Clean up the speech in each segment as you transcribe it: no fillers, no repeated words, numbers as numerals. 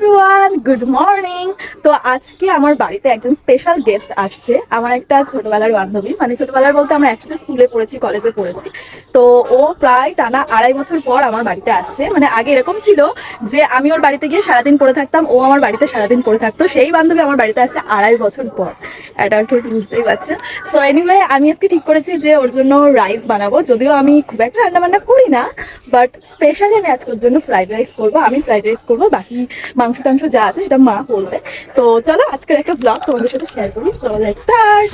Everyone, good morning. তো আজকে আমার বাড়িতে একজন স্পেশাল গেস্ট আসছে। আমার একটা ছোটবেলার বান্ধবী, মানে ছোটবেলার বলতে আমরা একসাথে স্কুলে পড়েছি, কলেজে পড়েছি। তো ও প্রায় টানা 2.5 বছর পর আমার বাড়িতে আসছে। মানে আগে এরকম ছিল যে আমি ওর বাড়িতে গিয়ে সারাদিন পড়ে থাকতাম, ও আমার বাড়িতে সারাদিন পড়ে থাকতো। সেই বান্ধবী আমার বাড়িতে আসছে 2.5 বছর পর। অ্যাডাল্টহুড বুঝতেই পারছে। সো এনিওয়ে, আমি আজকে ঠিক করেছি যে ওর জন্য রাইস বানাবো। যদিও আমি খুব একটা রান্না বান্না করি না, বাট স্পেশালি আমি আজকের জন্য ফ্রাইড রাইস করবো। আমি ফ্রাইড রাইস করবো, বাকি মাংস টাংস যা আছে সেটা মা করবে। তো চলো আজকের একটা ব্লগ তোমাদের সাথে শেয়ার করি। So let's start.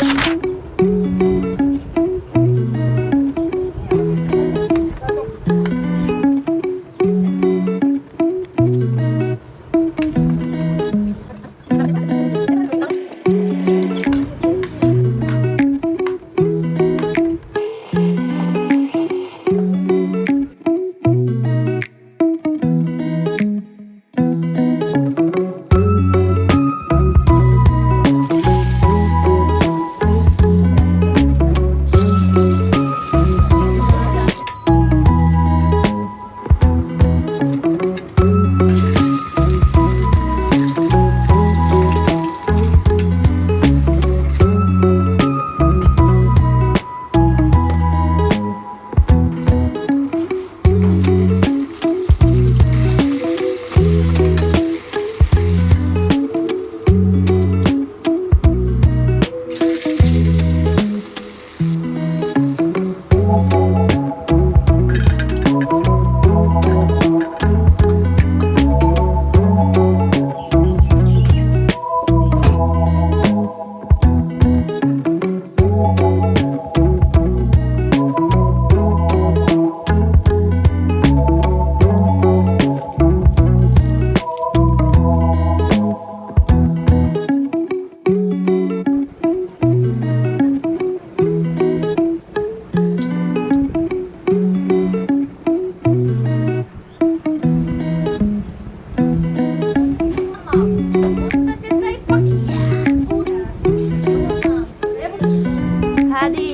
Hadi.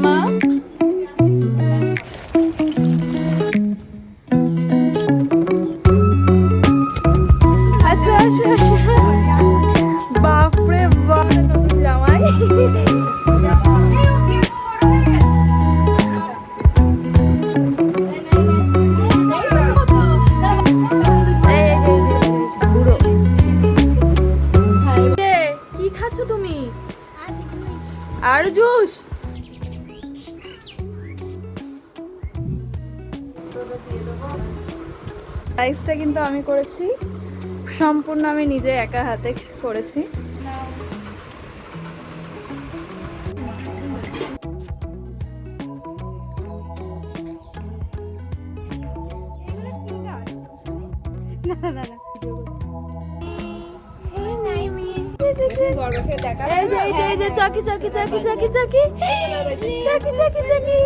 মা, আসো আসো আসো। বাপরে বাপ, নতুন জামাই। বুড়ো। কি খাচ্ছ তুমি? আর জুস? রাইসটা কিন্তু আমি করেছি, সম্পূর্ণ আমি নিজে একা হাতে করেছি। এই যে চাকি চাকি চাকি চাকি চাকি চাকি চাকি চাকি।